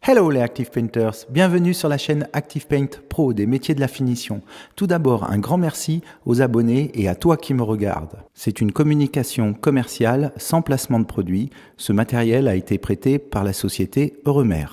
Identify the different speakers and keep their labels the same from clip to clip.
Speaker 1: Hello les Active Painters, bienvenue sur la chaîne Active Paint Pro des métiers de la finition. Tout d'abord, un grand merci aux abonnés et à toi qui me regarde. C'est une communication commerciale sans placement de produit. Ce matériel a été prêté par la société Euremer.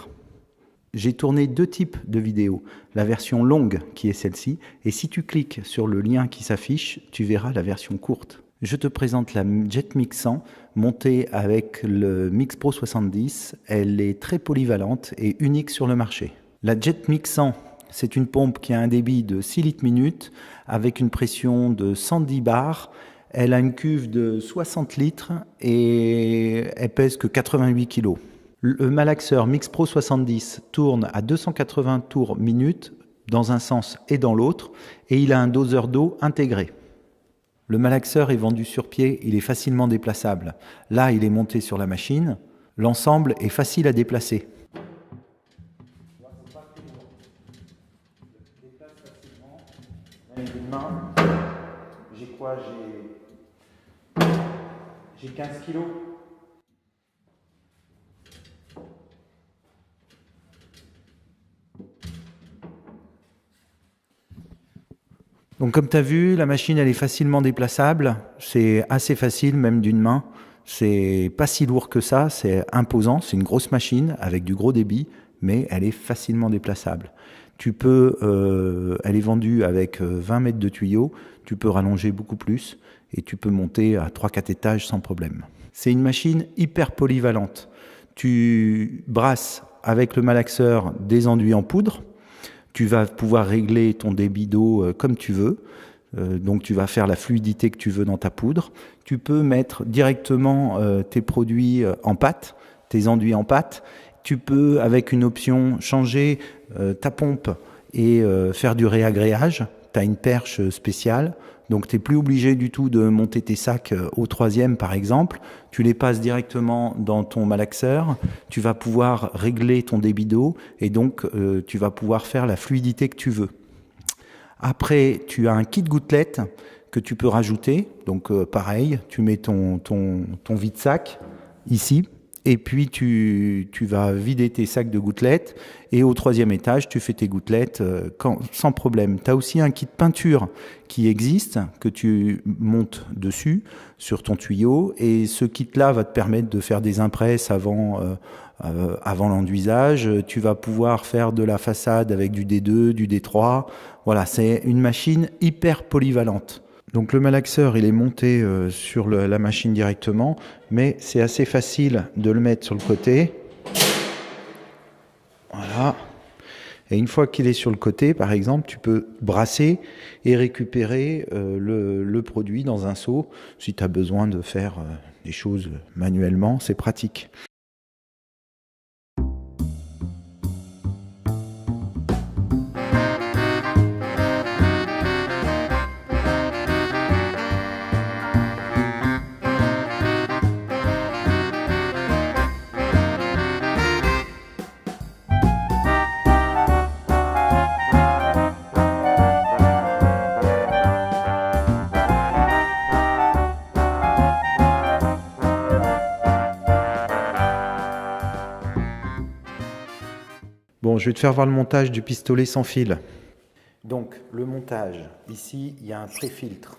Speaker 1: J'ai tourné deux types de vidéos, la version longue qui est celle-ci, et si tu cliques sur le lien qui s'affiche, tu verras la version courte. Je te présente la Jetmix 100 montée avec le Mix Pro 70. Elle est très polyvalente et unique sur le marché. La Jetmix 100, c'est une pompe qui a un débit de 6 litres minute avec une pression de 110 bars. Elle a une cuve de 60 litres et elle pèse que 88 kg. Le malaxeur Mix Pro 70 tourne à 280 tours minute dans un sens et dans l'autre et il a un doseur d'eau intégré. Le malaxeur est vendu sur pied, il est facilement déplaçable. Là, il est monté sur la machine. L'ensemble est facile à déplacer. J'ai quoi? J'ai 15 kilos. Donc comme tu as vu, la machine elle est facilement déplaçable, c'est assez facile même d'une main, c'est pas si lourd que ça, c'est imposant, c'est une grosse machine avec du gros débit, mais elle est facilement déplaçable. Elle est vendue avec 20 mètres de tuyaux, tu peux rallonger beaucoup plus et tu peux monter à 3-4 étages sans problème. C'est une machine hyper polyvalente, tu brasses avec le malaxeur des enduits en poudre. Tu vas pouvoir régler ton débit d'eau comme tu veux. Donc tu vas faire la fluidité que tu veux dans ta poudre. Tu peux mettre directement tes produits en pâte, tes enduits en pâte. Tu peux, avec une option, changer ta pompe et faire du réagréage. Tu as une perche spéciale. Donc tu n'es plus obligé du tout de monter tes sacs au troisième par exemple. Tu les passes directement dans ton malaxeur. Tu vas pouvoir régler ton débit d'eau et donc tu vas pouvoir faire la fluidité que tu veux. Après, tu as un kit gouttelette que tu peux rajouter. Donc pareil, tu mets ton vide-sac ici. Et puis tu vas vider tes sacs de gouttelettes et au troisième étage, tu fais tes gouttelettes sans problème. Tu as aussi un kit peinture qui existe, que tu montes dessus sur ton tuyau et ce kit-là va te permettre de faire des impresses avant l'enduisage. Tu vas pouvoir faire de la façade avec du D2, du D3. Voilà, c'est une machine hyper polyvalente. Donc le malaxeur, il est monté sur la machine directement, mais c'est assez facile de le mettre sur le côté. Voilà. Et une fois qu'il est sur le côté, par exemple, tu peux brasser et récupérer le produit dans un seau. Si tu as besoin de faire des choses manuellement, c'est pratique. Bon, je vais te faire voir le montage du pistolet sans fil. Donc, le montage, ici, il y a un pré-filtre.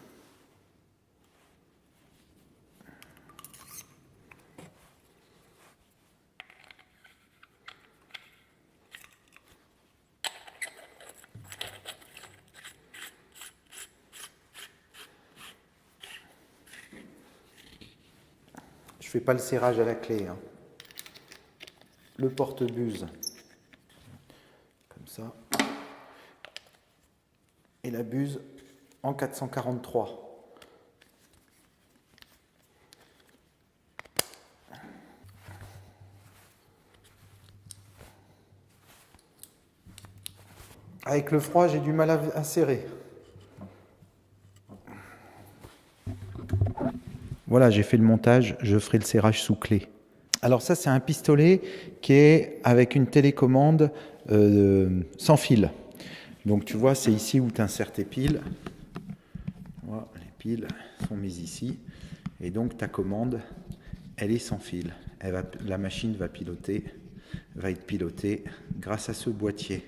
Speaker 1: Je ne fais pas le serrage à la clé. Le porte-buse. Comme ça. Et la buse en 443. Avec le froid, j'ai du mal à serrer. Voilà, j'ai fait le montage, je ferai le serrage sous clé. Alors ça, c'est un pistolet qui est avec une télécommande sans fil. Donc tu vois, c'est ici où tu insères tes piles. Voilà, les piles sont mises ici. Et donc ta commande, elle est sans fil. La machine va piloter va être piloté grâce à ce boîtier.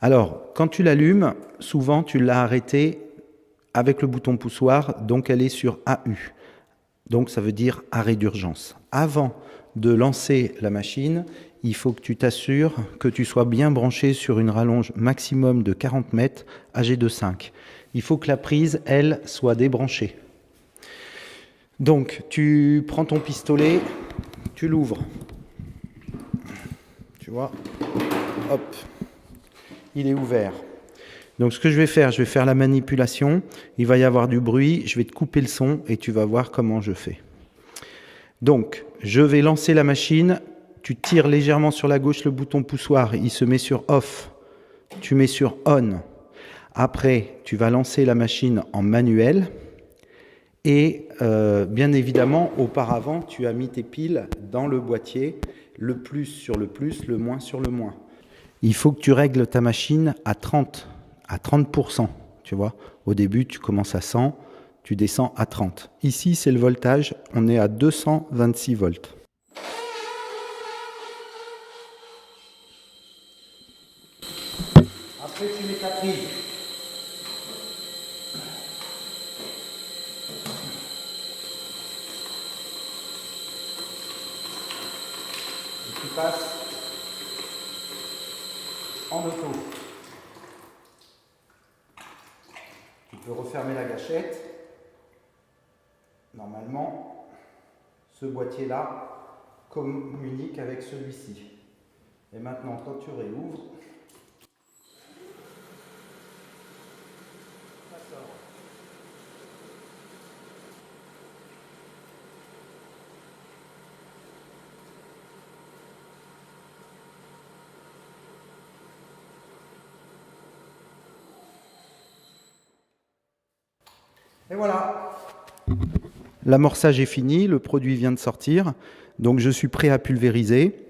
Speaker 1: Alors, quand tu l'allumes, souvent tu l'as arrêté avec le bouton poussoir, donc elle est sur AU. Donc ça veut dire arrêt d'urgence. Avant de lancer la machine, il faut que tu t'assures que tu sois bien branché sur une rallonge maximum de 40 mètres AG2.5. Il faut que la prise, elle, soit débranchée. Donc tu prends ton pistolet, tu l'ouvres. Tu vois, hop. Il est ouvert. Donc ce que je vais faire la manipulation, il va y avoir du bruit, je vais te couper le son et tu vas voir comment je fais. Donc, je vais lancer la machine, tu tires légèrement sur la gauche le bouton poussoir, il se met sur off, tu mets sur on. Après, tu vas lancer la machine en manuel et bien évidemment, auparavant, tu as mis tes piles dans le boîtier, le plus sur le plus, le moins sur le moins. Il faut que tu règles ta machine à 30%, tu vois. Au début, tu commences à 100, tu descends à 30. Ici, c'est le voltage, on est à 226 volts. Après, tu mets ta prise. Et tu passes en auto. Tu peux refermer la gâchette. Normalement, ce boîtier-là communique avec celui-ci. Et maintenant, quand tu réouvres, ça sort. Et voilà. L'amorçage est fini, le produit vient de sortir, donc je suis prêt à pulvériser.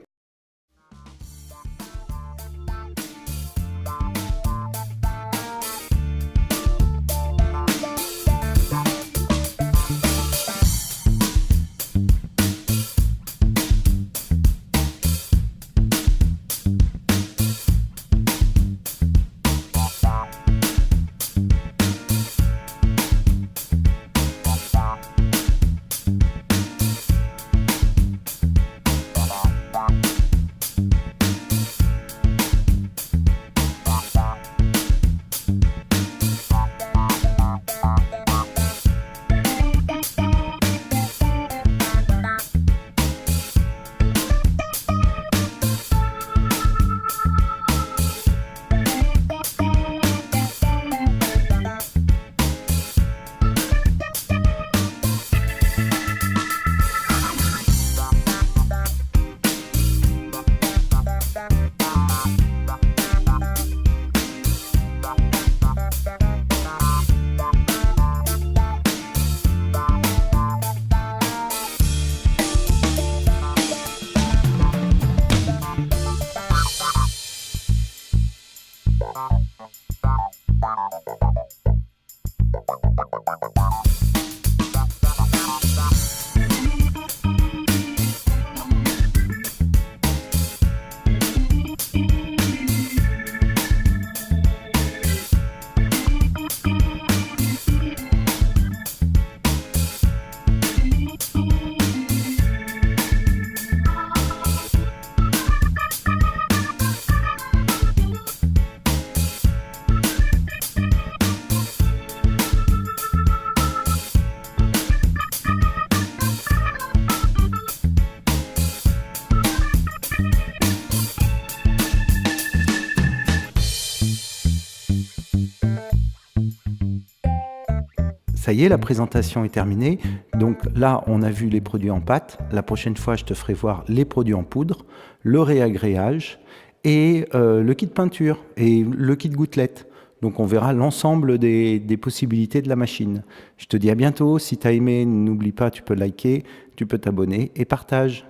Speaker 1: Ça y est, la présentation est terminée. Donc là, on a vu les produits en pâte. La prochaine fois, je te ferai voir les produits en poudre, le réagréage et le kit peinture et le kit gouttelette. Donc on verra l'ensemble des possibilités de la machine. Je te dis à bientôt. Si tu as aimé, n'oublie pas, tu peux liker, tu peux t'abonner et partage.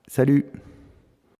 Speaker 1: Salut!